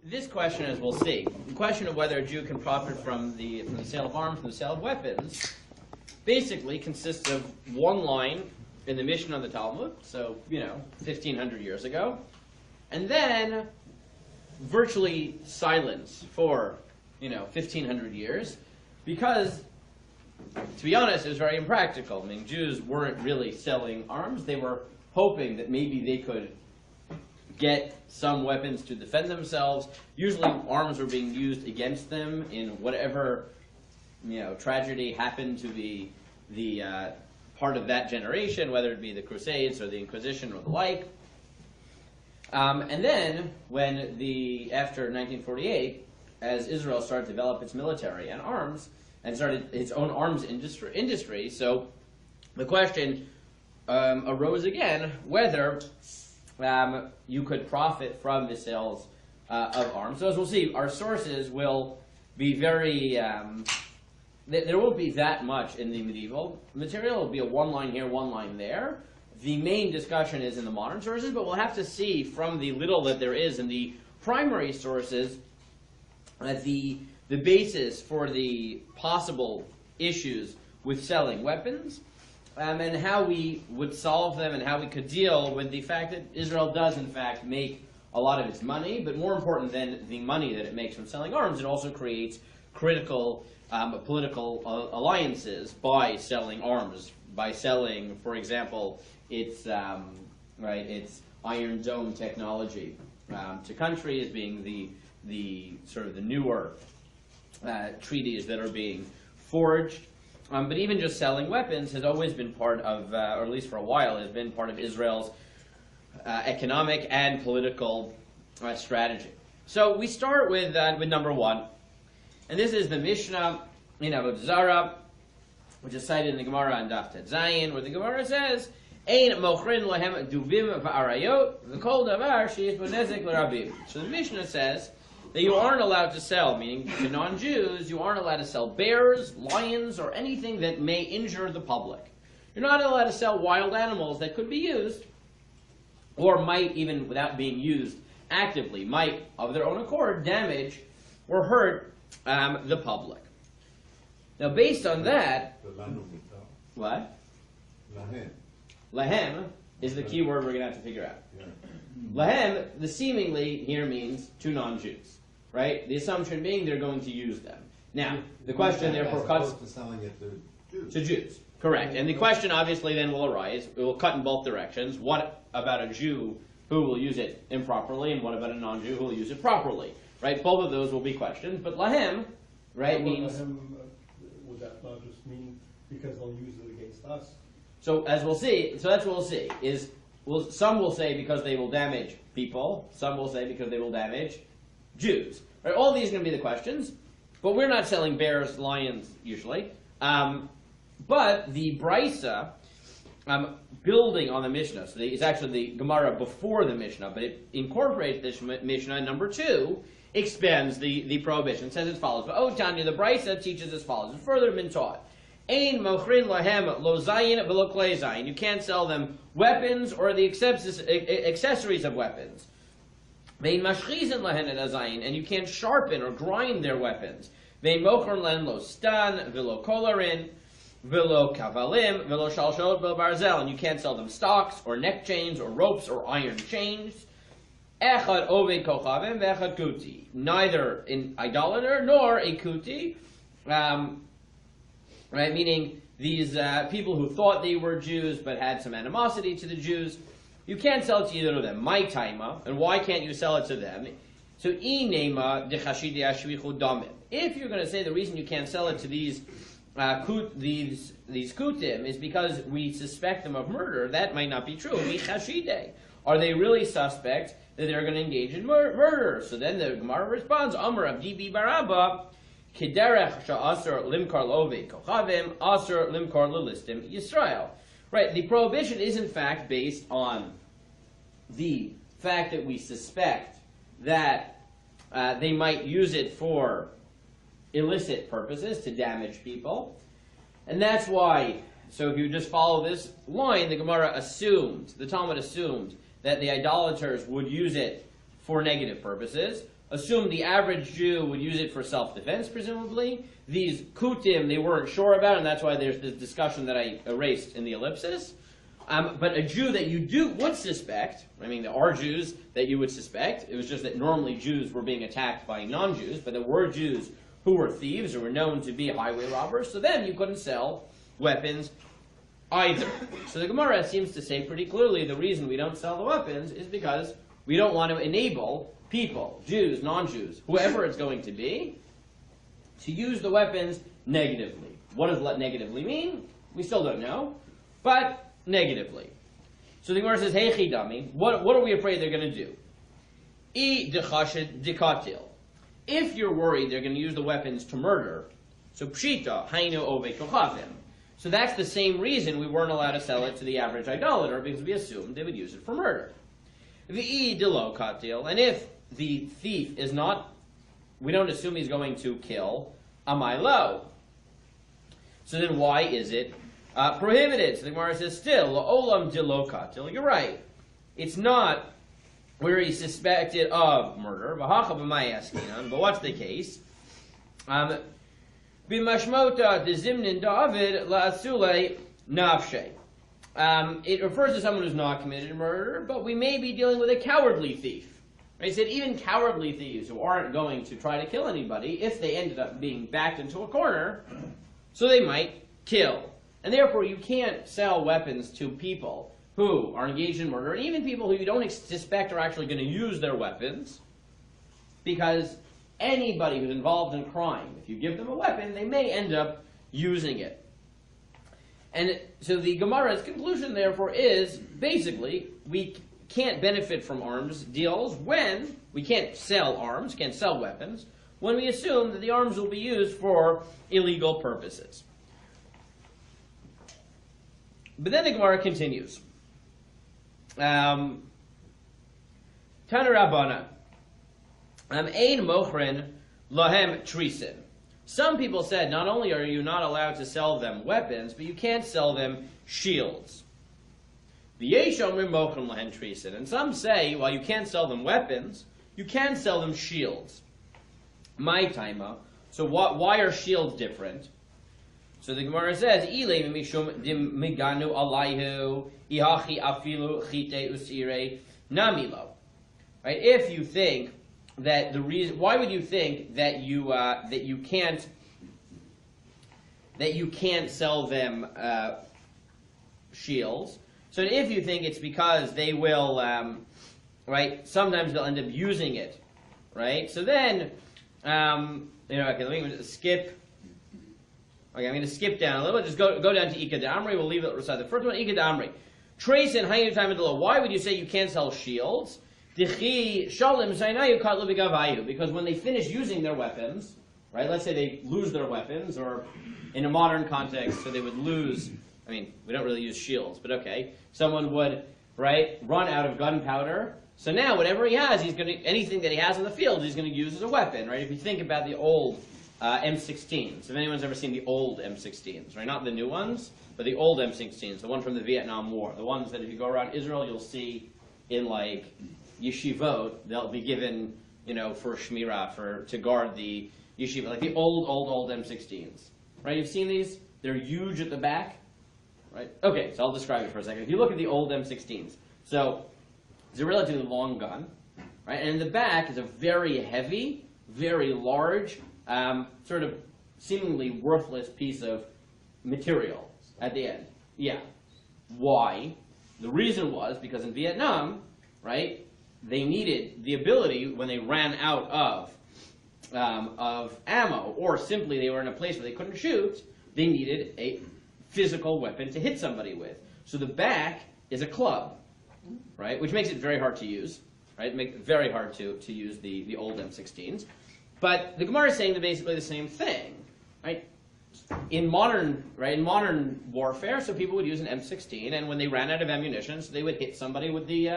This question, as we'll see, the question of whether a Jew can profit from the sale of arms, from the sale of weapons, basically consists of one line in the Mishnah of the Talmud, so, 1,500 years ago, and then virtually silence for, 1,500 years, because, to be honest, it was very impractical. I mean, Jews weren't really selling arms. They were hoping that maybe they could get some weapons to defend themselves. Usually arms were being used against them in whatever tragedy happened to be the part of that generation, whether it be the Crusades or the Inquisition or the like. And then when after 1948, as Israel started to develop its military and arms and started its own arms industry, so the question arose again whether you could profit from the sales of arms. So as we'll see, our sources will be very, there won't be that much in the medieval material. It will be a one line here, one line there. The main discussion is in the modern sources, but we'll have to see from the little that there is in the primary sources that the basis for the possible issues with selling weapons, and how we would solve them and how we could deal with the fact that Israel does, in fact, make a lot of its money, but more important than the money that it makes from selling arms, it also creates critical political alliances by selling arms, by selling, for example, its Iron Dome technology to countries, being the sort of the newer treaties that are being forged. But even just selling weapons has always been part of, or at least for a while, has been part of Israel's economic and political strategy. So we start with number one, and this is the Mishnah in Avodah Zarah, which is cited in the Gemara on Daf Tet Zayin, where the Gemara says, "Ein mochrin lahem duvim v'arayot v'kol davar sheyesh bo nezek l'rabim." So the Mishnah says that you aren't allowed to sell, meaning to non-Jews, you aren't allowed to sell bears, lions, or anything that may injure the public. You're not allowed to sell wild animals that could be used, or might, even without being used actively, might, of their own accord, damage or hurt the public. Now, based on that, what? Lahem is the key word we're going to have to figure out. Lahem, the seemingly here means to non-Jews, right? The assumption being they're going to use them. Now, the question therefore cuts to selling it to Jews. Correct. And the question obviously then will arise, it will cut in both directions. What about a Jew who will use it improperly, and what about a non-Jew who will use it properly? Right? Both of those will be questions. But lahem, right, means... Would that not just mean because they'll use it against us? So as we'll see, so that's what we'll see, is some will say because they will damage people, some will say because they will damage Jews. Right? All these are going to be the questions, but we're not selling bears, lions, usually. But the Brisa, building on the Mishnah, so it's actually the Gemara before the Mishnah, but it incorporates this Mishnah, number 2, expands the prohibition. It says as follows, "Oh, Tanya, the Brisa teaches as follows." It's further been taught. Ein mochrin lahem lo zayin v'lo klei zayin. You can't sell them weapons or the accessories of weapons. Vein mashchizin lahen et zayin, and you can't sharpen or grind their weapons. Vein mochrin lahen lo stan v'lo kolarin v'lo kavalim v'lo shalshot v'lo barzel, and you can't sell them stocks or neck chains or ropes or iron chains. Echad ove kochavim ve'echad kuti. Neither an idolater nor a kuti. Right, meaning these people who thought they were Jews but had some animosity to the Jews, you can't sell it to either of them. My taima, and why can't you sell it to them? So inema dechashidi ashvichu damim. If you're going to say the reason you can't sell it to these kutim is because we suspect them of murder, that might not be true. Michashide. Are they really suspect that they're going to engage in murder? So then the Gemara responds, Amar Abdi bi Barabba, Kiderech sha'asar limkar love kochavim, asar limkar lelistim Yisrael. Right, the prohibition is in fact based on the fact that we suspect that they might use it for illicit purposes to damage people. And that's why, so if you just follow this line, the Gemara assumed, the Talmud assumed, that the idolaters would use it for negative purposes. assumed the average Jew would use it for self-defense, presumably. These kutim, they weren't sure about, and that's why there's this discussion that I erased in the ellipsis. But a Jew that you would suspect, I mean, there are Jews that you would suspect. It was just that normally Jews were being attacked by non-Jews, but there were Jews who were thieves or were known to be highway robbers, so then you couldn't sell weapons either. So the Gemara seems to say pretty clearly the reason we don't sell the weapons is because we don't want to enable people, Jews, non-Jews, whoever it's going to be, to use the weapons negatively. What does negatively mean? We still don't know, but negatively. So the Gemara says, hey chidami, what are we afraid they're going to do? I dechashed dikatil. If you're worried they're going to use the weapons to murder, so pshita, hainu ove kochavim. So that's the same reason we weren't allowed to sell it to the average idolater, because we assumed they would use it for murder. V'i delo katil, and if the thief is not, we don't assume he's going to kill, amai lo. So then why is it prohibited? So the Gemara says, still, olam delo katil, you're right. It's not where he's suspected of murder, but what's the case? B'mashmota dezimnin David la'asule nafshe. It refers to someone who's not committed murder, but we may be dealing with a cowardly thief. Right? He said even cowardly thieves who aren't going to try to kill anybody, if they ended up being backed into a corner, so they might kill. And therefore you can't sell weapons to people who are engaged in murder, and even people who you don't suspect are actually going to use their weapons, because anybody who's involved in crime, if you give them a weapon, they may end up using it. And so the Gemara's conclusion, therefore, is basically we can't benefit from arms deals when we can't sell arms, can't sell weapons, when we assume that the arms will be used for illegal purposes. But then the Gemara continues. Tana Rabbana. Ein mochrin lahem trisin. Some people said not only are you not allowed to sell them weapons, but you can't sell them shields. V'yesh omrim mochrin lahem trisin. And some say, while you can't sell them weapons, you can sell them shields. My taima. So why are shields different? So the Gemara says, Ilei mishum dim miganu alayhu ihachi afilu chite usire namilo. Right? If you think that the reason, why would you think that you can't sell them shields? So if you think it's because they will, right? Sometimes they'll end up using it, right? So then, okay, let me skip. Okay, I'm going to skip down a little bit. Just go down to Ika Damri. We'll leave it aside. The first one, Ika Damri. Trace and Hayyu time below. Why would you say you can't sell shields? Because when they finish using their weapons, right? Let's say they lose their weapons, or in a modern context, so they would lose. I mean, we don't really use shields, but okay. Someone would, right, run out of gunpowder. So now, whatever he has, anything that he has in the field, he's going to use as a weapon, right? If you think about the old M16s. If anyone's ever seen the old M16s, right? Not the new ones, but the old M16s, the one from the Vietnam War. The ones that if you go around Israel, you'll see in like yeshivot, they'll be given, for shmirah, to guard the yeshiva, like the old M16s. Right? You've seen these? They're huge at the back. Right? Okay, so I'll describe it for a second. If you look at the old M16s, so it's a relatively long gun, right? And in the back is a very heavy, very large, sort of seemingly worthless piece of material at the end. Yeah. Why? The reason was because in Vietnam, right, they needed the ability when they ran out of ammo, or simply they were in a place where they couldn't shoot, they needed a physical weapon to hit somebody with. So the back is a club, right, which makes it very hard to use, right? Make it very hard to use the old M16s. But the Gemara is saying basically the same thing, right? In modern warfare, so people would use an M16, and when they ran out of ammunition, so they would hit somebody with the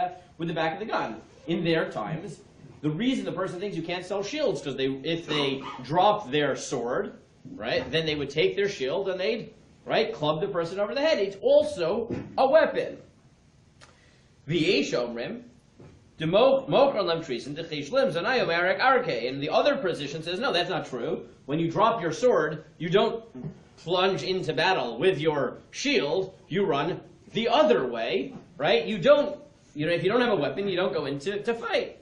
back of the gun. In their times, the reason the person thinks you can't sell shields because if they dropped their sword, right, then they would take their shield and they'd, right, club the person over the head. It's also a weapon. V'yesh omrim, And the other position says, no, that's not true. When you drop your sword, you don't plunge into battle with your shield, you run the other way, right? You don't, if you don't have a weapon, you don't go into fight.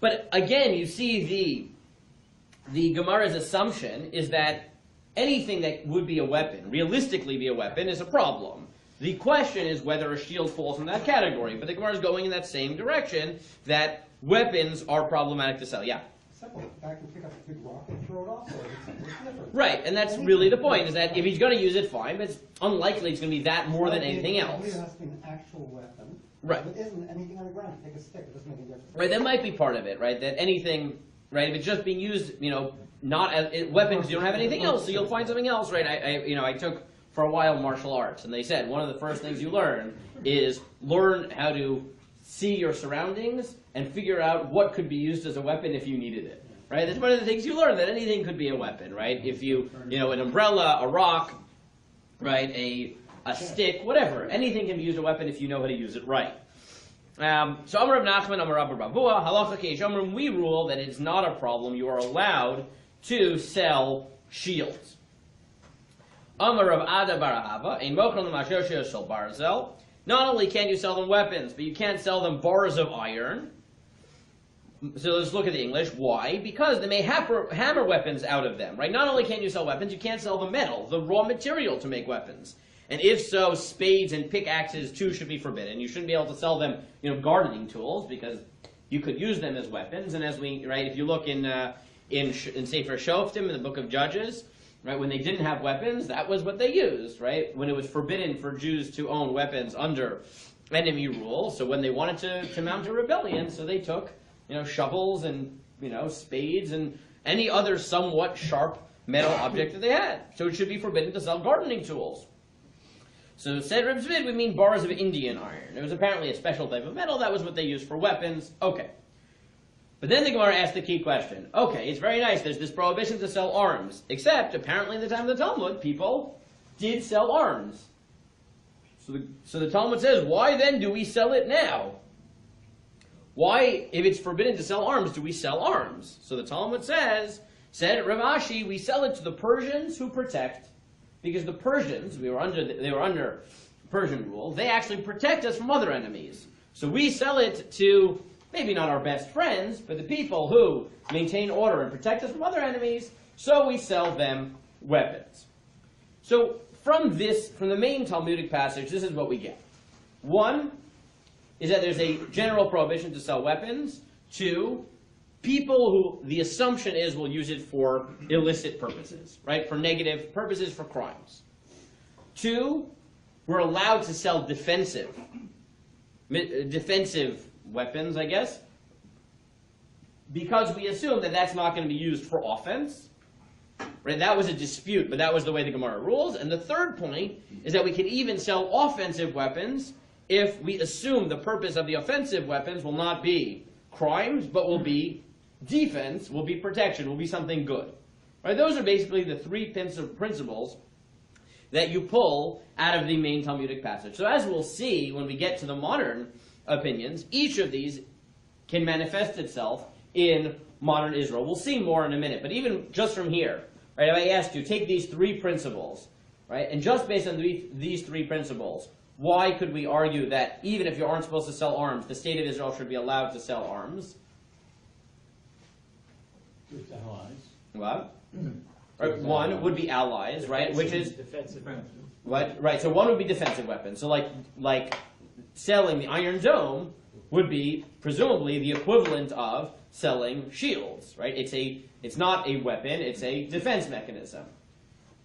But again, you see the Gemara's assumption is that anything that would be a weapon, realistically be a weapon, is a problem. The question is whether a shield falls in that category. But the Gemara is going in that same direction, that weapons are problematic to sell. Yeah? Simple. The guy can pick up a big rock and throw it off, so it's something different. Right, and that's really the point, is that if he's going to use it, fine, but it's unlikely it's going to be that more than anything else. It has to be an actual weapon. Right. If it isn't anything on the ground, take a stick, it doesn't make any difference. Right, that might be part of it, right? That anything, right, if it's just being used, not as weapons, you don't have anything else, so you'll find something else, right? I took for a while martial arts, and they said one of the first things you learn is learn how to see your surroundings and figure out what could be used as a weapon if you needed it, right? That's one of the things you learn, that anything could be a weapon, right? If you, an umbrella, a rock, right, a stick, whatever, anything can be used as a weapon if you know how to use it right. So Amar Rav Nachman, Amar Rabba Bavua, Halacha Keish Amrim, we rule that it is not a problem. You are allowed to sell shields. Amar Rav Ada Barahava, Ein Mochel L'Masher Shel Barzel. Not only can you sell them weapons, but you can't sell them bars of iron. So let's look at the English. Why? Because they may hammer weapons out of them, right? Not only can you sell weapons, you can't sell the metal, the raw material to make weapons. And if so, spades and pickaxes too should be forbidden. You shouldn't be able to sell them, gardening tools, because you could use them as weapons. And as if you look in Sefer Shoftim, in the book of Judges, right, when they didn't have weapons, that was what they used, right? When it was forbidden for Jews to own weapons under enemy rule, so when they wanted to mount a rebellion, so they took, shovels and, spades and any other somewhat sharp metal object that they had. So it should be forbidden to sell gardening tools. So said Reb Zvid, we mean bars of Indian iron. It was apparently a special type of metal. That was what they used for weapons. Okay. But then the Gemara asked the key question. Okay, it's very nice. There's this prohibition to sell arms. Except, apparently in the time of the Talmud, people did sell arms. So the Talmud says, why then do we sell it now? Why, if it's forbidden to sell arms, do we sell arms? So the Talmud said Rav Ashi, we sell it to the Persians who protect. Because the Persians, they were under Persian rule, they actually protect us from other enemies. So we sell it to, maybe not our best friends, but the people who maintain order and protect us from other enemies, so we sell them weapons. So from the main Talmudic passage, this is what we get. One is that there's a general prohibition to sell weapons. Two, people who the assumption is will use it for illicit purposes, right? For negative purposes, for crimes. Two, we're allowed to sell defensive weapons, I guess, because we assume that that's not going to be used for offense. Right? That was a dispute, but that was the way the Gemara rules. And the third point is that we can even sell offensive weapons if we assume the purpose of the offensive weapons will not be crimes, but will be defense, will be protection, will be something good. Right? Those are basically the three principles that you pull out of the main Talmudic passage. So as we'll see when we get to the modern opinions, each of these can manifest itself in modern Israel. We'll see more in a minute, but even just from here, right, if I asked you, take these three principles, right, and just based on these three principles, why could we argue that even if you aren't supposed to sell arms, the state of Israel should be allowed to sell arms? With allies. What? Right, one would be allies, right? Which is defensive. what? Right. So one would be defensive weapons. So like selling the Iron Dome would be presumably the equivalent of selling shields, right? It's not a weapon. It's a defense mechanism.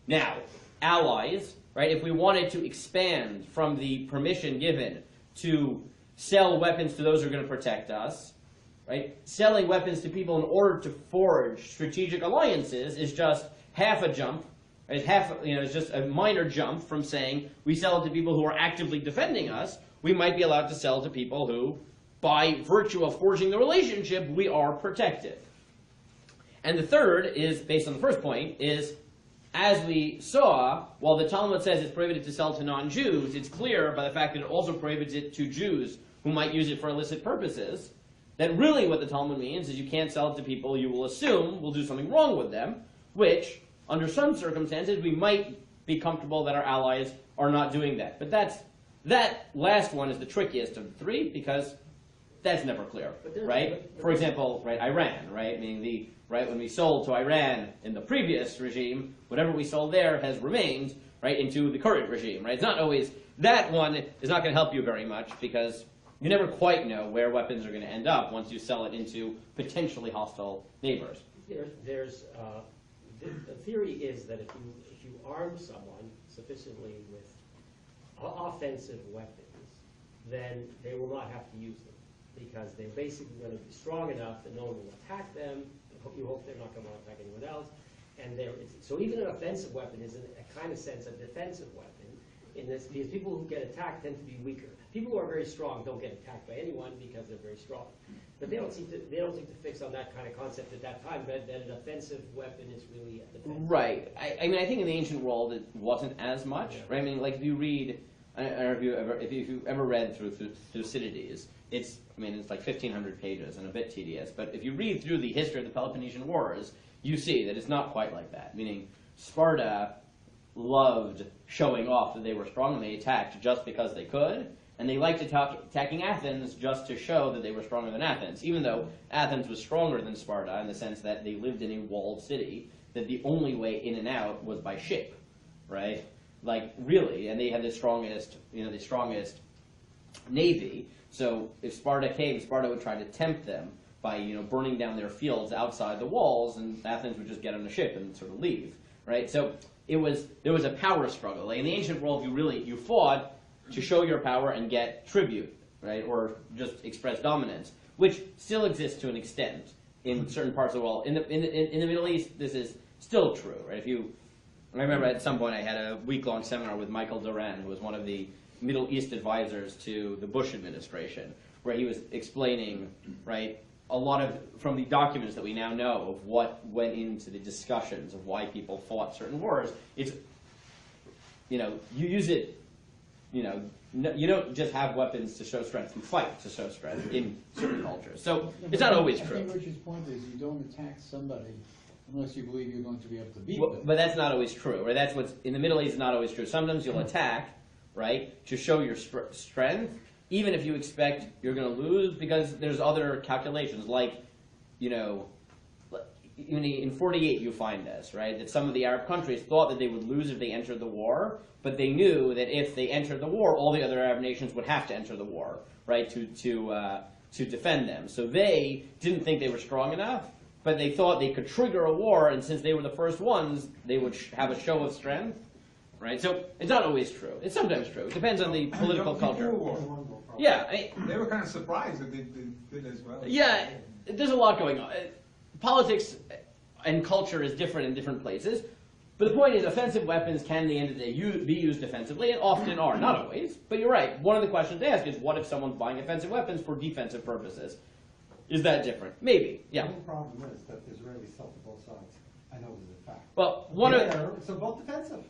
Now, allies, right? If we wanted to expand from the permission given to sell weapons to those who are going to protect us, right? Selling weapons to people in order to forge strategic alliances is just half a jump. Right? It's just a minor jump from saying we sell it to people who are actively defending us. We might be allowed to sell to people who, by virtue of forging the relationship, we are protected. And the third is, based on the first point, is as we saw, while the Talmud says it's prohibited to sell to non-Jews, it's clear by the fact that it also prohibits it to Jews who who might use it for illicit purposes, that really what the Talmud means is you can't sell it to people you will assume will do something wrong with them, which, under some circumstances, we might be comfortable that our allies are not doing that. But that last one is the trickiest of the three, because that's never clear, right? For example, right, Iran, right? Meaning when we sold to Iran in the previous regime, whatever we sold there has remained, right, into the current regime, right? It's not always, that one is not going to help you very much, because you never quite know where weapons are going to end up once you sell it into potentially hostile neighbors. The theory is that if you arm someone sufficiently with offensive weapons, then they will not have to use them, because they're basically going to be strong enough that no one will attack them. You hope they're not going to attack anyone else. And so even an offensive weapon is, in a kind of sense, a defensive weapon. In this, because people who get attacked tend to be weaker. People who are very strong don't get attacked by anyone because they're very strong. But they don't seem to fix on that kind of concept at that time, that an offensive weapon is really a defensive. Right. I mean, I think in the ancient world it wasn't as much. Yeah. Right. I mean, like if you read, I don't know if you've ever read through Thucydides, it's like 1,500 pages and a bit tedious. But if you read through the history of the Peloponnesian Wars, you see that it's not quite like that. Meaning, Sparta loved showing off that they were strong, and they attacked just because they could. And they liked attacking Athens just to show that they were stronger than Athens, even though Athens was stronger than Sparta in the sense that they lived in a walled city, that the only way in and out was by ship, right? Like, really, and they had the strongest navy. So if Sparta came, Sparta would try to tempt them by, burning down their fields outside the walls, and Athens would just get on a ship and sort of leave, right? So there was a power struggle. Like in the ancient world, you fought to show your power and get tribute, right, or just express dominance, which still exists to an extent in certain parts of the world. In the Middle East, this is still true, right? I remember at some point I had a week-long seminar with Michael Doran, who was one of the Middle East advisors to the Bush administration, where he was explaining, right, a lot of, from the documents that we now know of what went into the discussions of why people fought certain wars. It's, you use it, you don't just have weapons to show strength, you fight to show strength in certain cultures. So it's not always true. I think Richard's point is you don't attack somebody unless you believe you're going to be able to beat them. But that's not always true, right? That's what's, in the Middle East, not always true. Sometimes you'll attack, right, to show your strength, even if you expect you're going to lose, because there's other calculations, like, in 48 you find this, right, that some of the Arab countries thought that they would lose if they entered the war, but they knew that if they entered the war, all the other Arab nations would have to enter the war, right, to defend them. So they didn't think they were strong enough, but they thought they could trigger a war, and since they were the first ones, they would have a show of strength, right? So it's not always true. It's sometimes true. It depends on the political culture. Yeah. They were kind of surprised that they did as well. Yeah, there's a lot going on. Politics and culture is different in different places. But the point is, offensive weapons can, at the end of the day, be used defensively, and often are. Not always. But you're right. One of the questions to ask is, what if someone's buying offensive weapons for defensive purposes? Is that different? Maybe. Yeah. The only problem is that the Israelis sell to both sides. I know this is a fact. Well, so both defensive,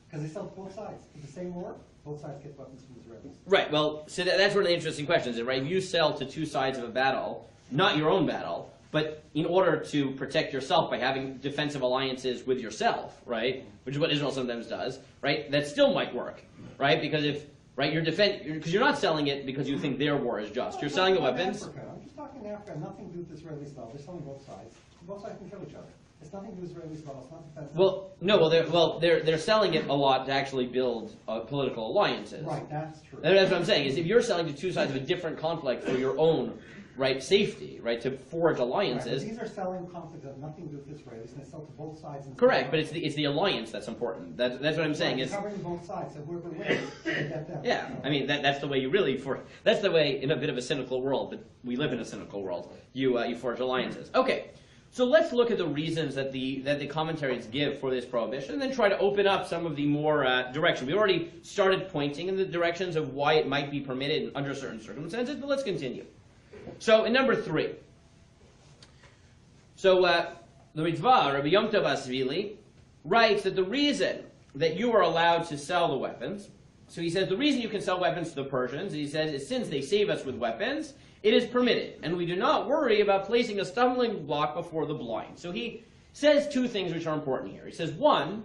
because they sell to both sides. It's the same war. Both sides get weapons from Israelis. Right. Well, so that's one of the interesting questions, right? You sell to two sides of a battle, not your own battle, but in order to protect yourself by having defensive alliances with yourself, right, which is what Israel sometimes does, right, that still might work, right, because because you're not selling it because you think their war is just. You're selling the weapons. Africa. I'm just talking Africa. Nothing to do with Israeli stuff. They're selling both sides. Both sides can kill each other. It's nothing to do with Israeli stuff. It's not defensive. Well, no. They're selling it a lot to actually build political alliances. Right. That's true. That's what I'm saying. Is if you're selling to two sides of a different conflict for your own, right, safety, right, to forge alliances. Right, these are selling conflicts that have nothing to do with Israelis, and they sell to both sides. Correct, but it's the alliance that's important. That's what I'm saying. Right, covering both sides, so whoever wins, they get them. Yeah, I mean that's the way you really that's the way in a bit of a cynical world, but we live in a cynical world. You forge alliances. Okay, so let's look at the reasons that the commentaries give for this prohibition, and then try to open up some of the more direction. We already started pointing in the directions of why it might be permitted under certain circumstances, but let's continue. So in number 3, the Ritva, Rabbi Yom Tov Asvili, writes that the reason that you are allowed to sell the weapons So he says the reason you can sell weapons to the Persians, he says, is since they save us with weapons, it is permitted, and we do not worry about placing a stumbling block before the blind. So he says two things which are important here. He says, one,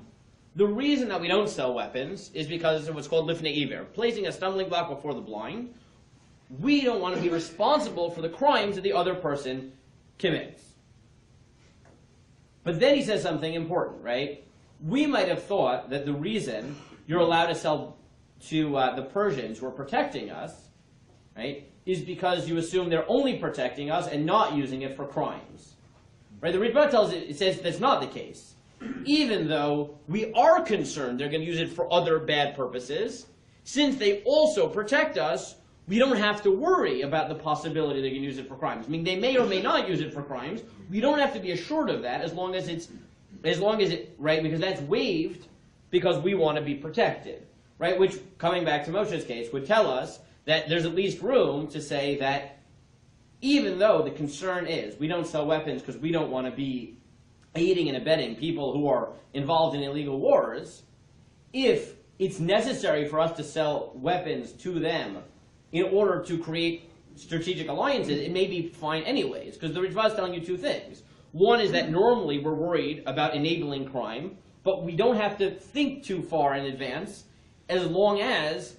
the reason that we don't sell weapons is because of what's called lifnei iver, placing a stumbling block before the blind. We don't want to be responsible for the crimes that the other person commits. But then he says something important, right? We might have thought that the reason you're allowed to sell to the Persians who are protecting us, right, is because you assume they're only protecting us and not using it for crimes. Right? The Ritva tells it says that's not the case. Even though we are concerned they're going to use it for other bad purposes, since they also protect us, we don't have to worry about the possibility they can use it for crimes. I mean, they may or may not use it for crimes. We don't have to be assured of that as long as it, right, because that's waived because we want to be protected, right? Which, coming back to Moshe's case, would tell us that there's at least room to say that even though the concern is we don't sell weapons because we don't want to be aiding and abetting people who are involved in illegal wars, if it's necessary for us to sell weapons to them in order to create strategic alliances, it may be fine anyways, because the Ritva is telling you two things. One is that normally we're worried about enabling crime, but we don't have to think too far in advance as long as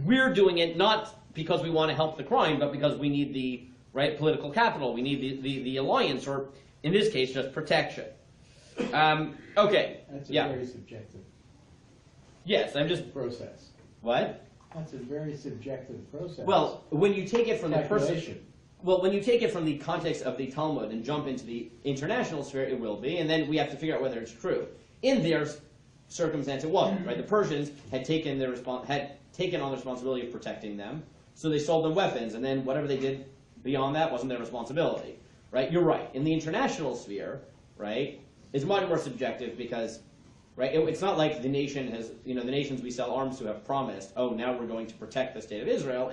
we're doing it not because we want to help the crime, but because we need the right political capital, we need the alliance, or in this case, just protection. Okay. That's a yeah. very subjective Yes, I'm just... process. What? That's a very subjective process. Well, when you take it from the person... Calculation. Well, when you take it from the context of the Talmud and jump into the international sphere, it will be, and then we have to figure out whether it's true. In their circumstance, it wasn't, right? The Persians had taken on the responsibility of protecting them, so they sold them weapons, and then whatever they did beyond that wasn't their responsibility, right? You're right. In the international sphere, right, it's much more subjective because, right, it's not like the nation has, the nations we sell arms to have promised, oh, now we're going to protect the state of Israel.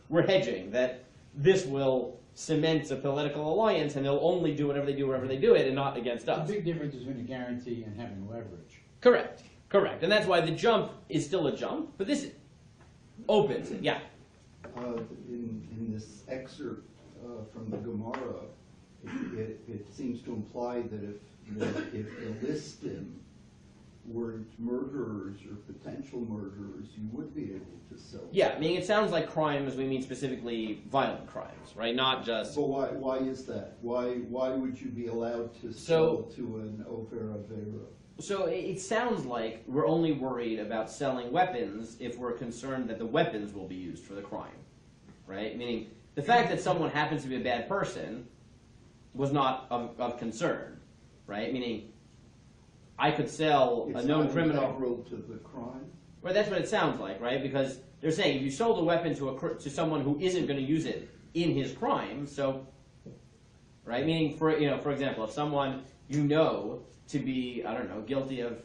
We're hedging that this will cement a political alliance, and they'll only do whatever they do wherever they do it, and not against us. There's a big difference between a guarantee and having leverage. Correct. And that's why the jump is still a jump, but this opens it. Yeah. In this excerpt from the Gemara, it seems to imply that if the listim were murderers or potential murderers, you would be able to sell. Yeah, I mean, it sounds like crimes, we mean specifically violent crimes, right? Not just... But why is that? Why would you be allowed to sell to an Ofer Avera? So it sounds like we're only worried about selling weapons if we're concerned that the weapons will be used for the crime, right? Meaning, the fact that someone happens to be a bad person was not of concern, right? Meaning, I could sell a known criminal... It's not integral to the crime? Well, that's what it sounds like, right? Because they're saying if you sold a weapon to someone who isn't going to use it in his crime, so, right? Meaning, for example, if someone to be, I don't know, guilty of,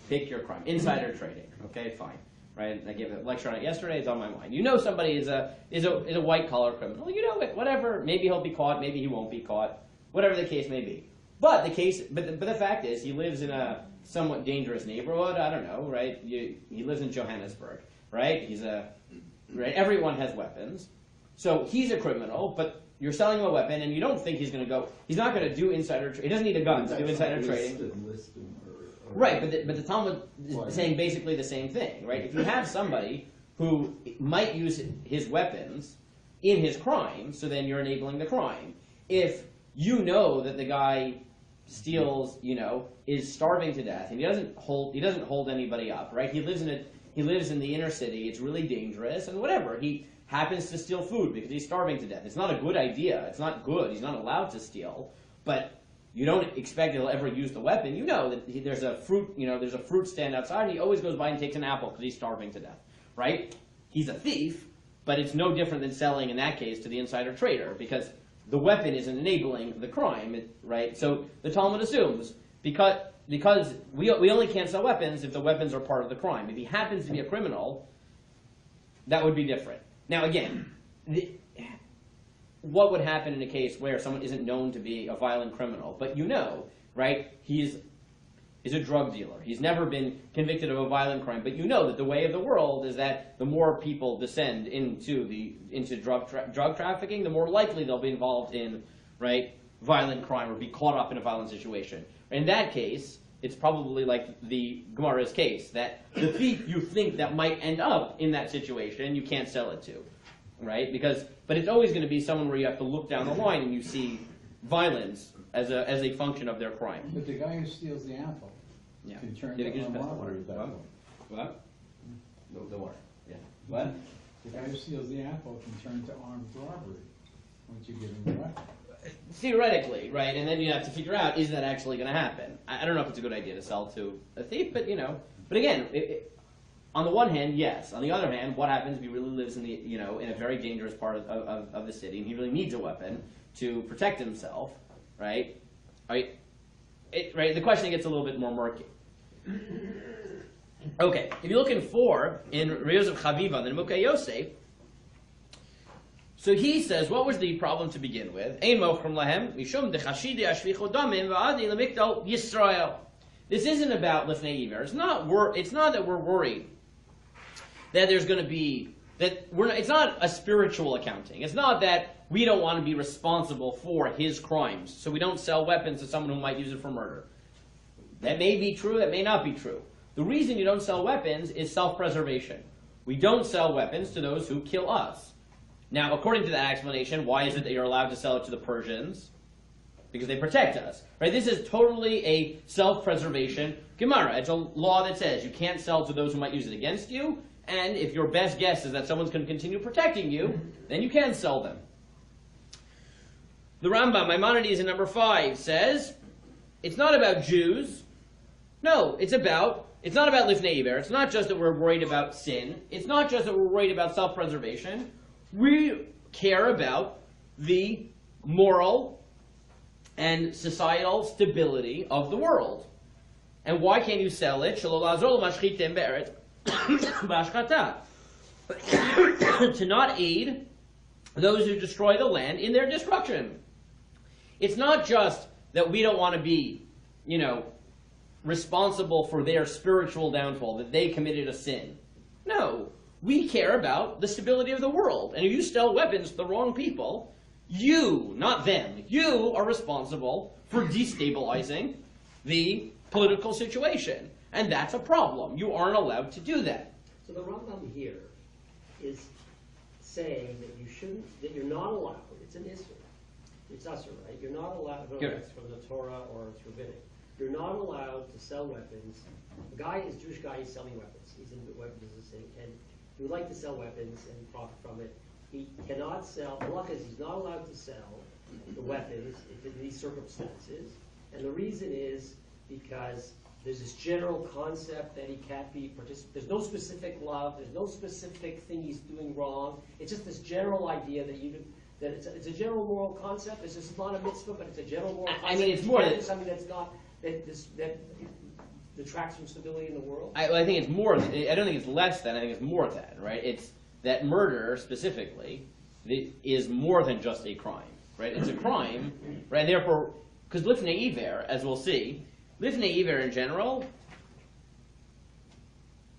pick your crime, insider trading. Okay, fine, right? I gave a lecture on it yesterday. It's on my mind. Somebody is a white collar criminal. You know it. Whatever. Maybe he'll be caught. Maybe he won't be caught. Whatever the case may be. But the fact is, he lives in a somewhat dangerous neighborhood. I don't know, right? He lives in Johannesburg, right? Right? Everyone has weapons, so he's a criminal. But you're selling him a weapon, and you don't think he's going to go. He's not going to do insider trading. He doesn't need a gun to do insider trading. Right, but the Talmud is saying basically the same thing, right? If you have somebody who might use his weapons in his crime, so then you're enabling the crime. If you know that the guy steals, is starving to death, and he doesn't hold anybody up, right? He lives in the inner city. It's really dangerous, and whatever. He happens to steal food because he's starving to death. It's not a good idea. It's not good. He's not allowed to steal, but you don't expect he'll ever use the weapon. You know that there's a fruit stand outside, and he always goes by and takes an apple because he's starving to death, right? He's a thief, but it's no different than selling in that case to the insider trader because the weapon isn't enabling the crime, right? So the Talmud assumes because we only can't sell weapons if the weapons are part of the crime. If he happens to be a criminal, that would be different. Now again, what would happen in a case where someone isn't known to be a violent criminal, but right? is a drug dealer. He's never been convicted of a violent crime, but you know that the way of the world is that the more people descend into drug trafficking, the more likely they'll be involved in, right, violent crime or be caught up in a violent situation. In that case, it's probably like the Gemara's case, that the thief you think that might end up in that situation, you can't sell it to, right? But it's always going to be someone where you have to look down the line and you see violence as a function of their crime. But the guy who steals the apple Yeah. can turn Yeah, they to can just armed pass the robbery water. at that What? point. What? The water. Yeah. What? The guy who steals the apple can turn to armed robbery once you give him the weapon. Theoretically, right? And then you have to figure out, is that actually going to happen? I don't know if it's a good idea to sell to a thief, but But again, on the one hand, yes. On the other hand, what happens if he really lives in in a very dangerous part of the city, and he really needs a weapon to protect himself, right? Right? The question gets a little bit more murky. Okay, if you're looking in Riyos of Chaviva, the Nemukah Yosef, so he says, what was the problem to begin with? Ein mochrim lahem, mishum dechashidi ashvichu damim va'adi lemikdal Yisrael. This isn't about lifnei iver. It's not that we're worried that there's going to be it's not a spiritual accounting. It's not that we don't want to be responsible for his crimes, so we don't sell weapons to someone who might use it for murder. That may be true, that may not be true. The reason you don't sell weapons is self-preservation. We don't sell weapons to those who kill us. Now, according to that explanation, why is it that you're allowed to sell it to the Persians? Because they protect us. Right? This is totally a self-preservation Gemara. It's a law that says you can't sell to those who might use it against you, and if your best guess is that someone's going to continue protecting you, then you can sell them. The Rambam, Maimonides in number 5, says, it's not about Jews. No, it's not about lifnei iver. It's not just that we're worried about sin. It's not just that we're worried about self-preservation. We care about the moral and societal stability of the world. And why can't you sell it? To not aid those who destroy the land in their destruction. It's not just that we don't want to be, responsible for their spiritual downfall, that they committed a sin. No. We care about the stability of the world. And if you sell weapons to the wrong people, you, not them, you are responsible for destabilizing the political situation. And that's a problem. You aren't allowed to do that. So the Rambam here is saying that you're not allowed, it's an issue. It's usher, right? You're not allowed, whether it's from the Torah or it's rabbinic. You're not allowed to sell weapons. The guy is a Jewish guy, he's selling weapons. He's in the weapons business, and he would like to sell weapons and profit from it. He cannot sell, the law is he's not allowed to sell the weapons in these circumstances. And the reason is because there's this general concept that he can't be there's no specific love, there's no specific thing he's doing wrong. It's just this general idea that it's a general moral concept. It's just not a mitzvah, but it's a general moral concept. I mean, it's more than something that's not that detracts from stability in the world. I think it's more. I don't think it's less than. I think it's more than, right? It's that murder specifically is more than just a crime, right? It's a crime, right? And therefore, because lifnei iver, as we'll see, lifnei iver in general,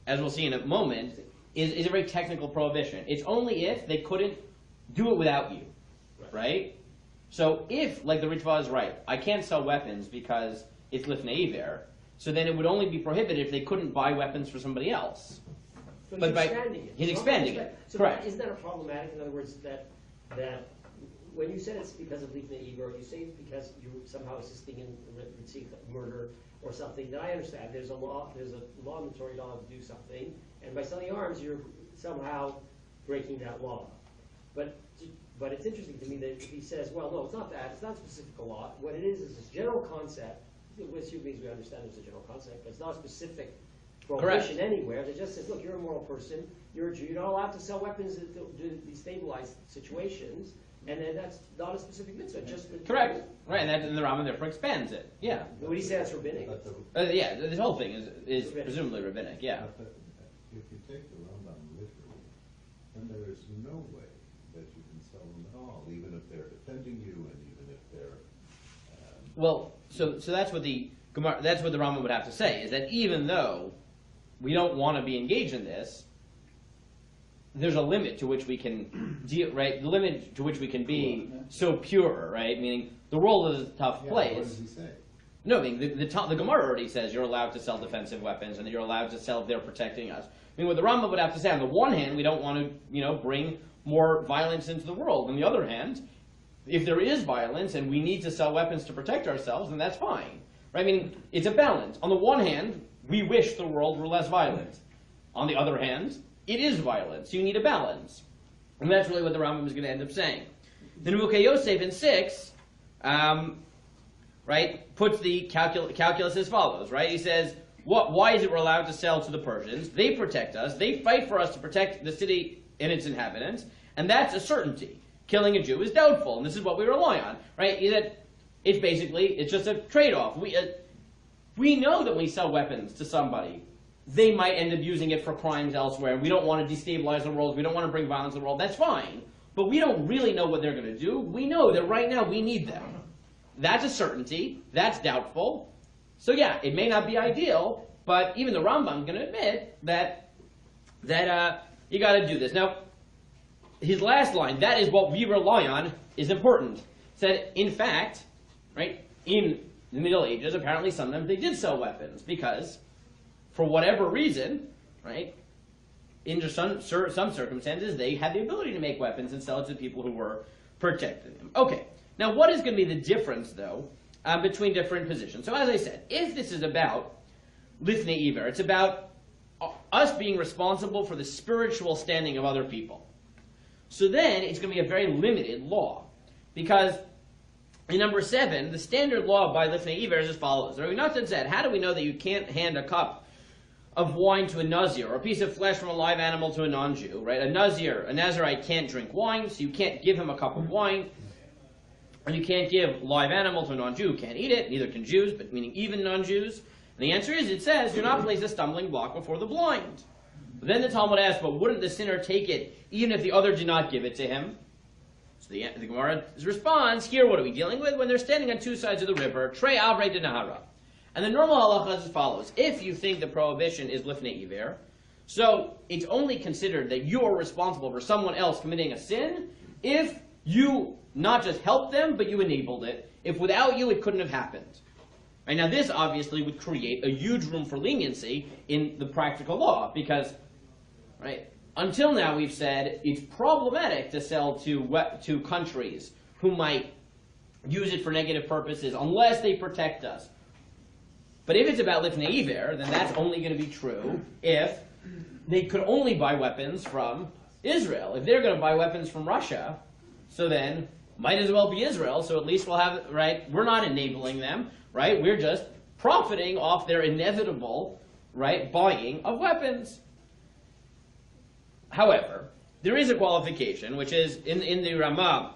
as we'll see in a moment, is a very technical prohibition. It's only if they couldn't do it without you, right? So if, like the Ritva is right, I can't sell weapons because it's lifnei iver, so then it would only be prohibited if they couldn't buy weapons for somebody else. But he's expanding it. So correct. Isn't that a problematic? In other words, that when you said it's because of lifnei iver, you say it's because you're somehow assisting in murder or something. Then I understand. There's a law in the Torah law to do something, and by selling arms, you're somehow breaking that law. But it's interesting to me that he says, well, no, it's not that. It's not a specific law. What it is this general concept, which means we understand there's a general concept, but it's not a specific prohibition anywhere. It just says, look, you're a moral person. You're a Jew. You're not allowed to sell weapons to destabilize situations. And then that's not a specific mitzvah. Correct. Right, and the Rambam therefore expands it. Yeah. Would he say that's rabbinic? Yeah, this whole thing is presumably rabbinic, yeah. If you take the Rambam literally, then there is no way that you can sell them at all, even if they're defending you and even if they're... Well, so that's what the that's what the Rambam would have to say, is that even though we don't want to be engaged in this, there's a limit to which we can deal, right? The limit to which we can be so pure, right? Meaning the world is a tough Yeah, place. what does he say? No, I mean, the Gemara already says you're allowed to sell defensive weapons and that you're allowed to sell if they're protecting us. I mean, what the Rambam would have to say, on the one hand, we don't want to, bring more violence into the world. On the other hand, if there is violence and we need to sell weapons to protect ourselves, then that's fine. Right? I mean, it's a balance. On the one hand, we wish the world were less violent. On the other hand, it is violence. You need a balance. And that's really what the Rambam is going to end up saying. The Nemukei Yosef in 6, right, puts the calculus as follows, right? He says, why is it we're allowed to sell to the Persians? They protect us. They fight for us to protect the city and its inhabitants, and that's a certainty. Killing a Jew is doubtful, and this is what we rely on, right? It's just a trade-off. We know that when we sell weapons to somebody, they might end up using it for crimes elsewhere. We don't want to destabilize the world. We don't want to bring violence to the world. That's fine. But we don't really know what they're going to do. We know that right now we need them. That's a certainty. That's doubtful. So yeah, it may not be ideal, but even the Rambam is going to admit that you got to do this. Now, his last line, that is what we rely on, is important. Said, in fact, right, in the Middle Ages, apparently sometimes they did sell weapons because, for whatever reason, right, in some circumstances, they had the ability to make weapons and sell it to people who were protecting them. Okay, now what is going to be the difference, though, between different positions? So as I said, if this is about Lifnei Iver, it's about us being responsible for the spiritual standing of other people. So then it's going to be a very limited law. Because in number 7, the standard law by Lifnei Iver is as follows. Rabbi Jonathan said, how do we know that you can't hand a cup of wine to a Nazir, or a piece of flesh from a live animal to a non-Jew, right? A Nazirite can't drink wine, so you can't give him a cup of wine. And you can't give live animal to a non-Jew, can't eat it, neither can Jews, but meaning even non-Jews. And the answer is, it says, do not place a stumbling block before the blind. But then the Talmud asks, but wouldn't the sinner take it even if the other did not give it to him? So the Gemara responds, here what are we dealing with? When they're standing on two sides of the river, Trei Avrei de Nahara. And the normal halacha is as follows. If you think the prohibition is Lifnei Iver, so it's only considered that you are responsible for someone else committing a sin if you not just helped them, but you enabled it. If without you, it couldn't have happened. Right, now this obviously would create a huge room for leniency in the practical law, because right, until now we've said it's problematic to sell to countries who might use it for negative purposes unless they protect us. But if it's about Lifnei Iver, then that's only going to be true if they could only buy weapons from Israel. If they're going to buy weapons from Russia, so then might as well be Israel, so at least we'll have, right, we're not enabling them, right, we're just profiting off their inevitable, right, buying of weapons. However, there is a qualification, which is in the Ramah,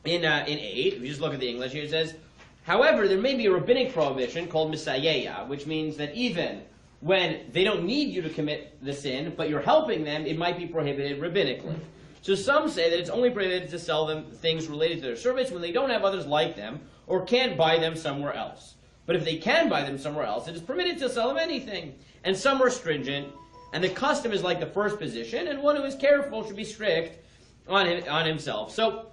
in 8, if you just look at the English here, it says, however, there may be a rabbinic prohibition called misayeya, which means that even when they don't need you to commit the sin, but you're helping them, it might be prohibited rabbinically. So some say that it's only prohibited to sell them things related to their service when they don't have others like them or can't buy them somewhere else. But if they can buy them somewhere else, it is permitted to sell them anything. And some are stringent, and the custom is like the first position, and one who is careful should be strict on himself. So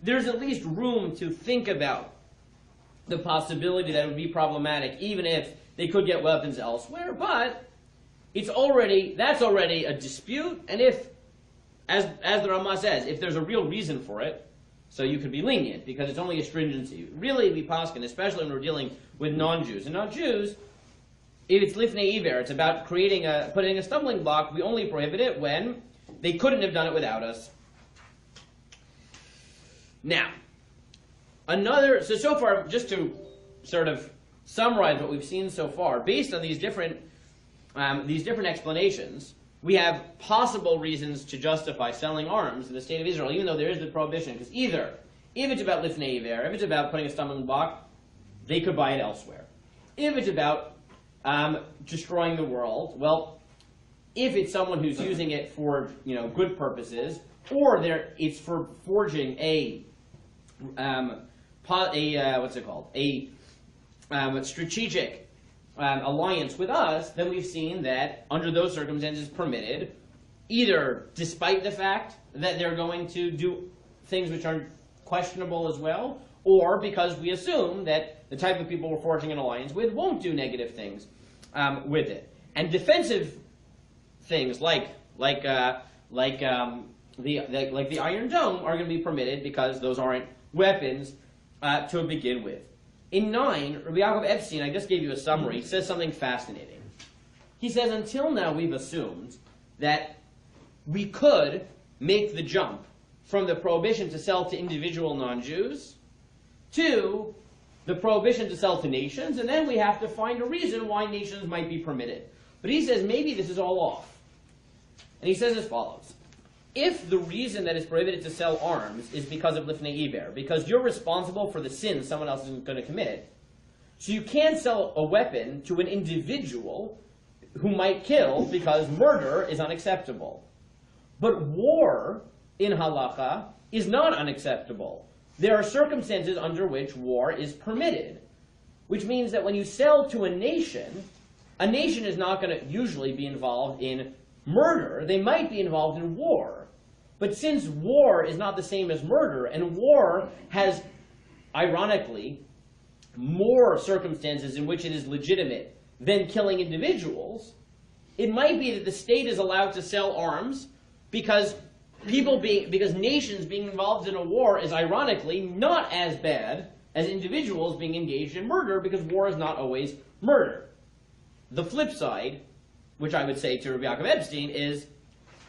there's at least room to think about the possibility that it would be problematic, even if they could get weapons elsewhere. But that's already a dispute, and if, as the Ramah says, if there's a real reason for it, so you could be lenient, because it's only a stringency. Really, we paskin, especially when we're dealing with non-Jews. And non-Jews, if it's Lifnei Iver, it's about putting a stumbling block, we only prohibit it when they couldn't have done it without us. Now, so far, just to sort of summarize what we've seen so far, based on these different explanations, we have possible reasons to justify selling arms in the state of Israel, even though there is the prohibition. Because either, if it's about Lifnei Iver, if it's about putting a stumbling block, they could buy it elsewhere. If it's about destroying the world, well, if it's someone who's using it for good purposes, or it's for forging a strategic alliance with us, then we've seen that under those circumstances permitted, either despite the fact that they're going to do things which are questionable as well, or because we assume that the type of people we're forging an alliance with won't do negative things with it. And defensive things like the Iron Dome are going to be permitted because those aren't weapons to begin with. In 9, Rabbi Yaakov Epstein, I just gave you a summary, says something fascinating. He says, until now we've assumed that we could make the jump from the prohibition to sell to individual non-Jews to the prohibition to sell to nations, and then we have to find a reason why nations might be permitted. But he says maybe this is all off. And he says as follows. If the reason that it's prohibited to sell arms is because of lifnei iber, because you're responsible for the sin someone else isn't going to commit, so you can't sell a weapon to an individual who might kill because murder is unacceptable. But war in halacha is not unacceptable. There are circumstances under which war is permitted, which means that when you sell to a nation is not going to usually be involved in murder. They might be involved in war. But since war is not the same as murder, and war has, ironically, more circumstances in which it is legitimate than killing individuals, it might be that the state is allowed to sell arms because nations being involved in a war is ironically not as bad as individuals being engaged in murder, because war is not always murder. The flip side, which I would say to Rabbi Yaakov Epstein, is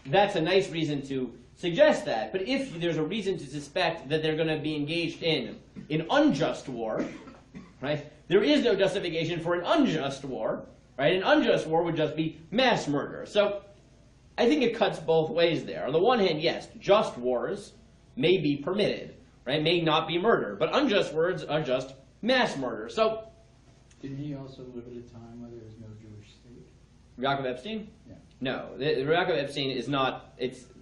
that's a nice reason to suggest that. But if there's a reason to suspect that they're going to be engaged in unjust war, right? There is no justification for an unjust war, right? An unjust war would just be mass murder. So I think it cuts both ways there. On the one hand, yes, just wars may be permitted, right? May not be murder, but unjust wars are just mass murder. So Didn't he also live at a time where there was no Jewish state? Yaakov Epstein? Yeah. No, Yaakov Epstein is not.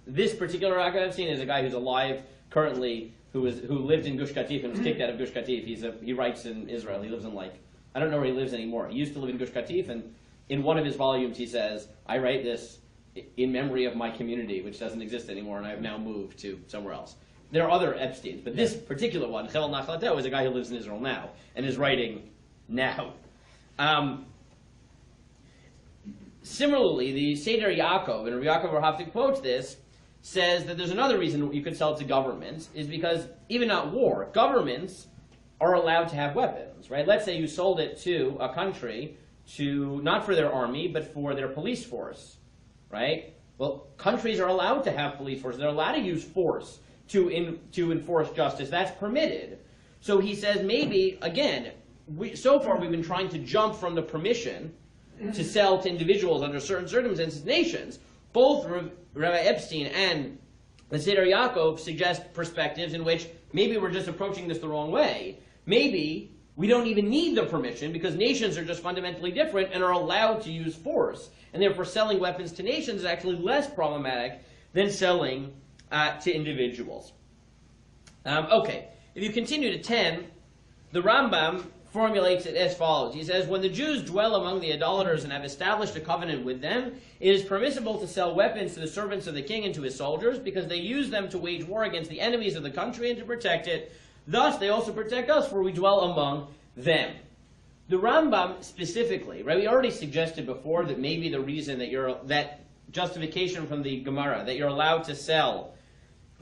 This particular Yaakov Epstein is a guy who's alive currently, who lived in Gush Katif and was kicked out of Gush Katif. He writes in Israel. He lives in I don't know where he lives anymore. He used to live in Gush Katif, and in one of his volumes he says, "I write this in memory of my community, which doesn't exist anymore, and I have now moved to somewhere else." There are other Epsteins, but this particular one, Chel Nachlato, is a guy who lives in Israel now and is writing now. Similarly, the Seder Yaakov, and Rabbi Yaakov Rahavti quotes this, says that there's another reason you could sell to governments, is because even not war, governments are allowed to have weapons, right? Let's say you sold it to a country not for their army, but for their police force, right? Well, countries are allowed to have police forces. They're allowed to use force to enforce justice. That's permitted. So he says maybe, again, so far we've been trying to jump from the permission to sell to individuals under certain circumstances, nations. Both Rabbi Epstein and the Seder Yaakov suggest perspectives in which maybe we're just approaching this the wrong way. Maybe we don't even need the permission because nations are just fundamentally different and are allowed to use force. And therefore selling weapons to nations is actually less problematic than selling to individuals. Okay, if you continue to 10, the Rambam formulates it as follows. He says, when the Jews dwell among the idolaters and have established a covenant with them, it is permissible to sell weapons to the servants of the king and to his soldiers, because they use them to wage war against the enemies of the country and to protect it. Thus, they also protect us, for we dwell among them. The Rambam specifically, right, we already suggested before that maybe the reason that justification from the Gemara, that you're allowed to sell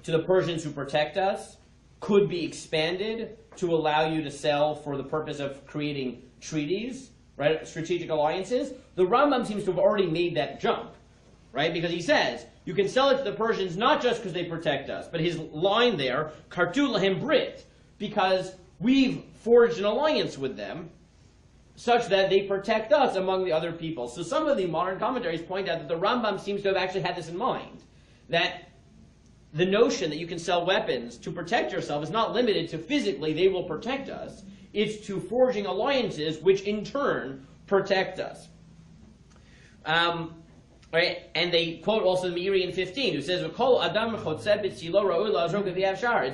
to the Persians who protect us, could be expanded to allow you to sell for the purpose of creating treaties, right, strategic alliances. The Rambam seems to have already made that jump, right, because he says, you can sell it to the Persians not just because they protect us, but his line there, Kartu lahem brit, because we've forged an alliance with them, such that they protect us among the other people. So some of the modern commentaries point out that the Rambam seems to have actually had this in mind, that the notion that you can sell weapons to protect yourself is not limited to physically they will protect us. It's to forging alliances which in turn protect us. Right? And they quote also the Meiri in 15, who says, it's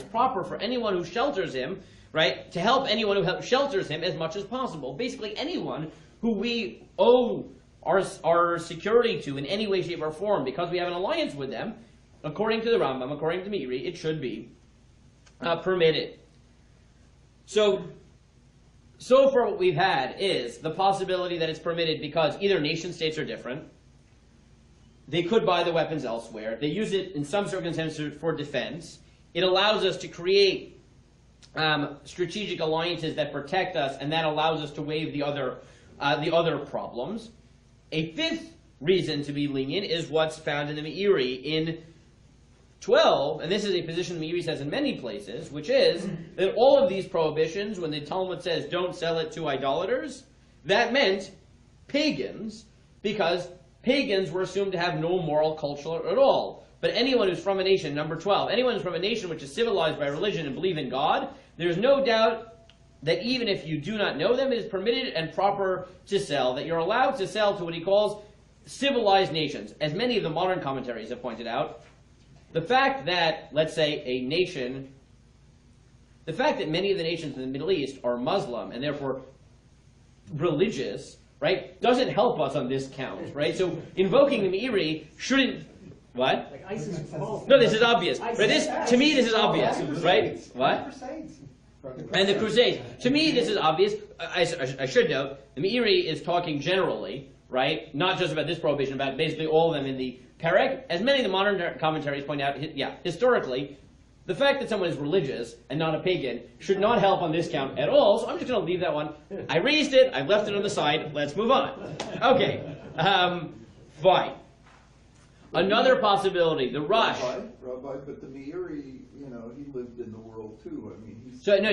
proper for anyone who shelters him right? To help anyone who shelters him as much as possible. Basically anyone who we owe our security to in any way, shape, or form because we have an alliance with them, according to the Rambam, according to Meiri, it should be permitted. So far what we've had is the possibility that it's permitted because either nation states are different, they could buy the weapons elsewhere, they use it in some circumstances for defense, it allows us to create strategic alliances that protect us, and that allows us to waive the other problems. A fifth reason to be lenient is what's found in the Meiri in 12, and this is a position the Meiri says in many places, which is that all of these prohibitions, when the Talmud says don't sell it to idolaters, that meant pagans, because pagans were assumed to have no moral culture at all. But anyone who's from a nation, number 12, anyone who's from a nation which is civilized by religion and believe in God, there's no doubt that even if you do not know them, it is permitted and proper to sell, that you're allowed to sell to what he calls civilized nations. As many of the modern commentaries have pointed out, the fact that, let's say, the fact that many of the nations in the Middle East are Muslim and therefore religious, right, doesn't help us on this count, right? So invoking the Meiri shouldn't, what? Like ISIS falls. No, this is obvious. Right? To me, this is obvious, right? What? Crusades. And the Crusades. To me, this is obvious. I should note, the Meiri is talking generally, right? Not just about this prohibition, about basically all of them in the Perek. As many of the modern commentaries point out, historically, the fact that someone is religious and not a pagan should not help on this count at all, so I'm just going to leave that one. I raised it, I left it on the side, let's move on. Okay, fine. Another possibility, the Rush. Rabbi, but the Meiri, he lived in the world too. I mean,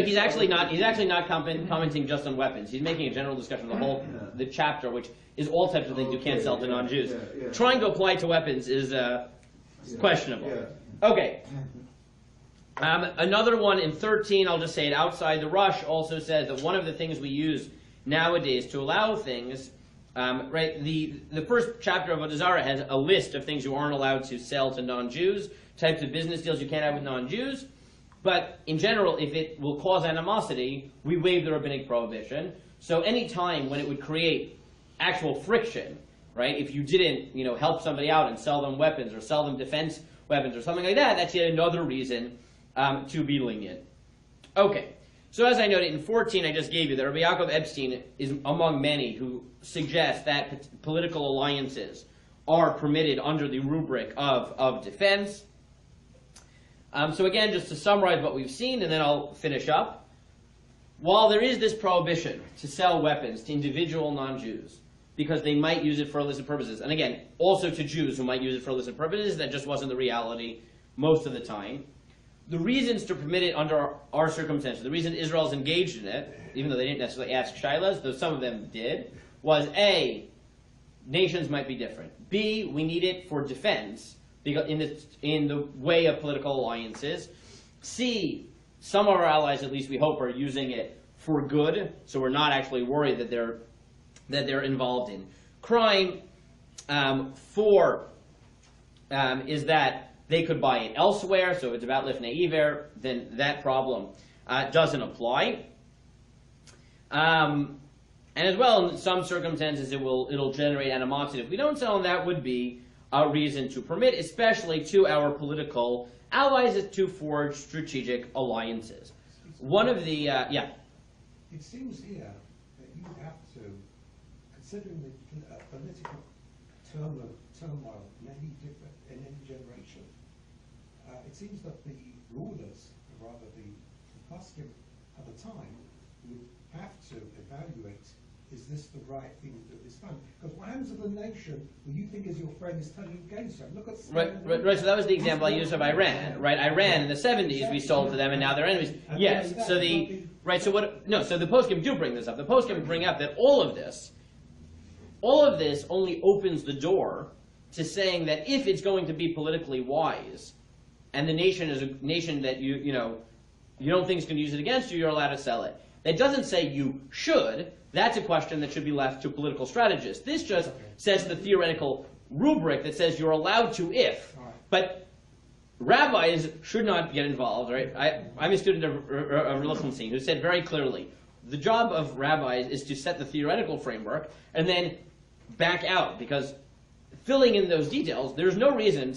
he's actually not commenting just on weapons. He's making a general discussion of the chapter, which is all types of things you can't sell to non-Jews. Yeah. Trying to apply to weapons is questionable. Yeah. Okay. Another one in 13, I'll just say it outside. The Rush also says that one of the things we use nowadays to allow things, right? The first chapter of Avodah has a list of things you aren't allowed to sell to non-Jews, types of business deals you can't have with non-Jews. But in general, if it will cause animosity, we waive the rabbinic prohibition. So any time when it would create actual friction, right? If you didn't, help somebody out and sell them weapons or sell them defense weapons or something like that, that's yet another reason to be lenient. Okay, so as I noted in 14, I just gave you that Rabbi Yaakov Epstein is among many who suggest that political alliances are permitted under the rubric of defense. So again, just to summarize what we've seen, and then I'll finish up. While there is this prohibition to sell weapons to individual non-Jews, because they might use it for illicit purposes, and again, also to Jews who might use it for illicit purposes, that just wasn't the reality most of the time. The reasons to permit it under our circumstances, the reason Israel's engaged in it, even though they didn't necessarily ask Shilas, though some of them did, was A, nations might be different. B, we need it for defense, because in the way of political alliances. C, some of our allies, at least we hope, are using it for good, so we're not actually worried that they're involved in crime. 4 is that they could buy it elsewhere, so if it's about lifnei iver, then that problem doesn't apply. And as well, in some circumstances, it'll generate animosity. If we don't sell them, that would be a reason to permit, especially to our political allies, is to forge strategic alliances. One of the, It seems here that you have to, considering the political turmoil in any generation, it seems that the rulers, or rather the poskim at the time, would have to evaluate, is this the right thing to do at this time? Because what happens if a nation who you think is your friend is turning against them? Look at right. So that was the example I used of Iran, right? Iran in the 70s we sold to them, and now they're enemies. Yes. So the poskim do bring this up. The poskim bring up that all of this only opens the door to saying that if it's going to be politically wise, and the nation is a nation that you don't think is going to use it against you, you're allowed to sell it. That doesn't say you should. That's a question that should be left to political strategists. This just sets the theoretical rubric that says you're allowed to if. But rabbis should not get involved, right? I'm a student of Lichtenstein who said very clearly, the job of rabbis is to set the theoretical framework and then back out, because filling in those details, there's no reason, in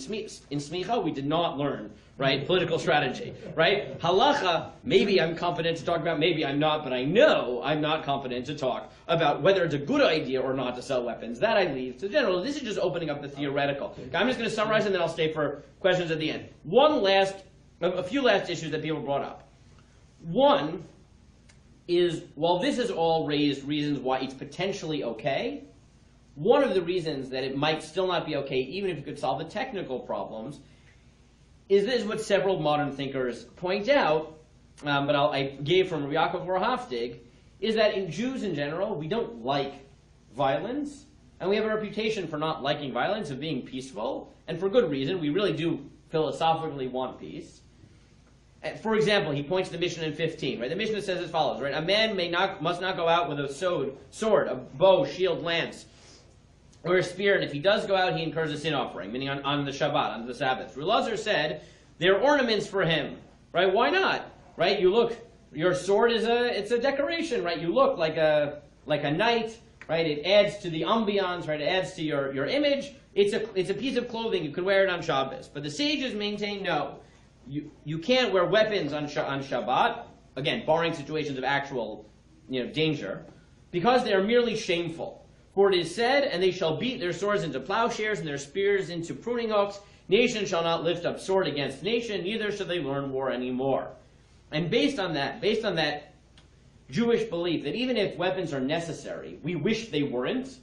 Smicha we did not learn, right, political strategy, right? Halacha, maybe I'm competent to talk about, maybe I'm not, but I know I'm not competent to talk about whether it's a good idea or not to sell weapons. That I leave to the general. This is just opening up the theoretical. Okay, I'm just going to summarize and then I'll stay for questions at the end. A few last issues that people brought up. One is, while this has all raised reasons why it's potentially okay, one of the reasons that it might still not be okay, even if you could solve the technical problems, is this what several modern thinkers point out, but I gave from Yaakov Warhaftig, is that in Jews in general, we don't like violence, and we have a reputation for not liking violence, of being peaceful, and for good reason. We really do philosophically want peace. For example, he points to the Mishnah in 15, right? The Mishnah says as follows, right? A man must not go out with a sword, a bow, shield, lance, or a spear, and if he does go out, he incurs a sin offering, meaning on the Shabbat, on the Sabbath. Elazar said, they're ornaments for him, right? Why not, right? You look, your sword it's a decoration, right? You look like a knight, right? It adds to the ambiance, right? It adds to your image. It's a piece of clothing. You can wear it on Shabbos. But the sages maintain, no, you can't wear weapons on Shabbat, again, barring situations of actual, danger, because they are merely shameful. For it is said, and they shall beat their swords into plowshares and their spears into pruning hooks. Nation shall not lift up sword against nation, neither shall they learn war anymore. And based on that Jewish belief that even if weapons are necessary, we wish they weren't,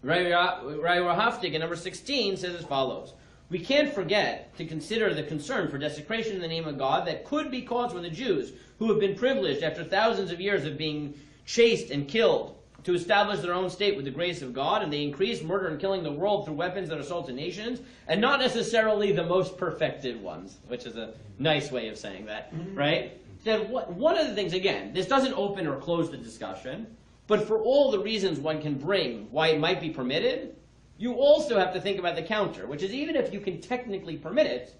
Haftig in number 16 says as follows, we can't forget to consider the concern for desecration in the name of God that could be caused when the Jews, who have been privileged after thousands of years of being chased and killed, to establish their own state with the grace of God, and they increase murder and killing the world through weapons that are sold to nations, and not necessarily the most perfected ones, which is a nice way of saying that, right? So one of the things, again, this doesn't open or close the discussion, but for all the reasons one can bring why it might be permitted, you also have to think about the counter, which is even if you can technically permit it,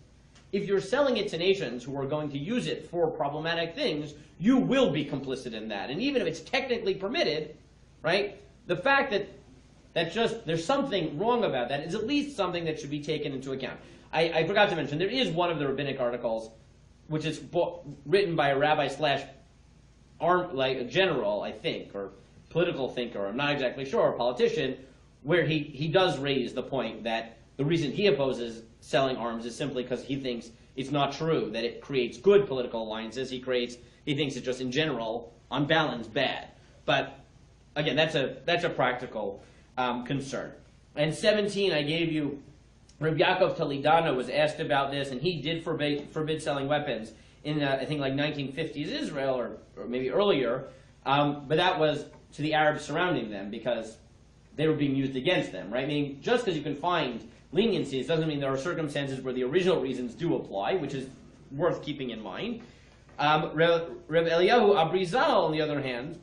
if you're selling it to nations who are going to use it for problematic things, you will be complicit in that. And even if it's technically permitted, right? The fact that just there's something wrong about that is at least something that should be taken into account. I forgot to mention, there is one of the rabbinic articles, which is written by a rabbi / a general, I think, or political thinker, I'm not exactly sure, or politician, where he does raise the point that the reason he opposes selling arms is simply because he thinks it's not true, that it creates good political alliances. He thinks it's just in general, on balance, bad. But again, that's a practical concern. And 17, I gave you, Rabbi Yaakov Toledano was asked about this, and he did forbid selling weapons in, I think, like 1950s Israel, or maybe earlier, but that was to the Arabs surrounding them, because they were being used against them, right? I mean, just because you can find leniencies doesn't mean there are circumstances where the original reasons do apply, which is worth keeping in mind. Reb Eliyahu Abrizal, on the other hand,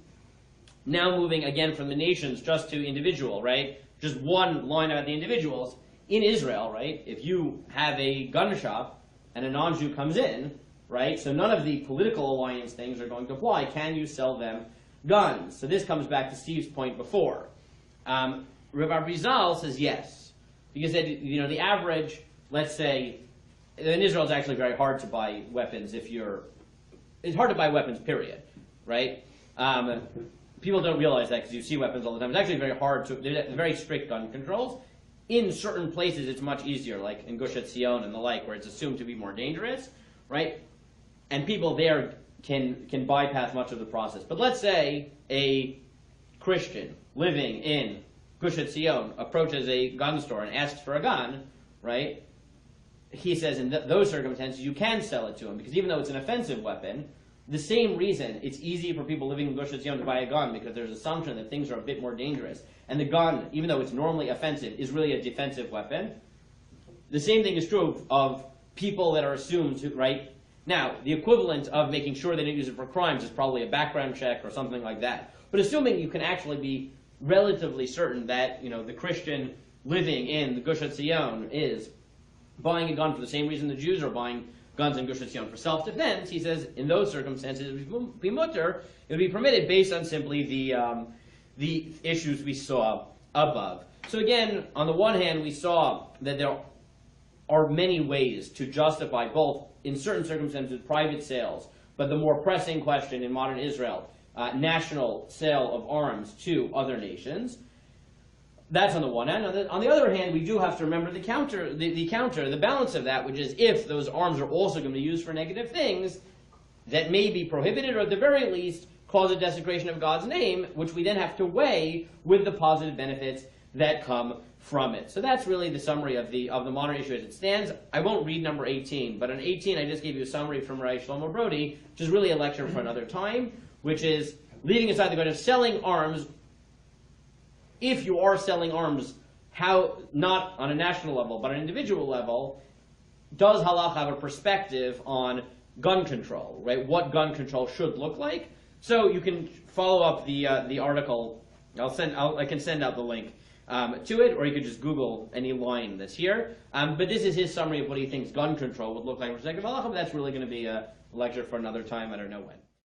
now moving again from the nations just to individual, right? Just one line about the individuals. In Israel, right, if you have a gun shop and a non-Jew comes in, right, so none of the political alliance things are going to apply. Can you sell them guns? So this comes back to Steve's point before. Rabbi Abrizal says yes. Because the average, let's say, in Israel it's actually very hard to buy weapons it's hard to buy weapons, period, right? People don't realize that because you see weapons all the time. It's actually very hard they're very strict gun controls. In certain places, it's much easier, like in Gush Etzion and the like, where it's assumed to be more dangerous, right? And people there can bypass much of the process. But let's say a Christian living in Gush Etzion approaches a gun store and asks for a gun, right? He says in those circumstances, you can sell it to him, because even though it's an offensive weapon, the same reason it's easy for people living in Gush Etzion to buy a gun, because there's assumption that things are a bit more dangerous. And the gun, even though it's normally offensive, is really a defensive weapon. The same thing is true of people that are assumed to, right? Now, the equivalent of making sure they don't use it for crimes is probably a background check or something like that. But assuming you can actually be relatively certain that, the Christian living in the Gush Etzion is buying a gun for the same reason the Jews are buying guns in Gush Etzion for self-defense, he says in those circumstances it would be mutter, it would be permitted based on simply the issues we saw above. So again, on the one hand, we saw that there are many ways to justify both, in certain circumstances, private sales, but the more pressing question in modern Israel, national sale of arms to other nations. That's on the one hand. On the other hand, we do have to remember the balance of that, which is if those arms are also going to be used for negative things that may be prohibited, or at the very least cause a desecration of God's name, which we then have to weigh with the positive benefits that come from it. So that's really the summary of the modern issue as it stands. I won't read number 18, but on 18 I just gave you a summary from Rabbi Shlomo Brody, which is really a lecture for another time, which is leaving aside the question of selling arms. If you are selling arms, how, not on a national level, but on an individual level, does halakha have a perspective on gun control, right? What gun control should look like? So you can follow up the article. I can send out the link to it, or you could just Google any line that's here. But this is his summary of what he thinks gun control would look like with respect to halakha. But that's really going to be a lecture for another time. I don't know when.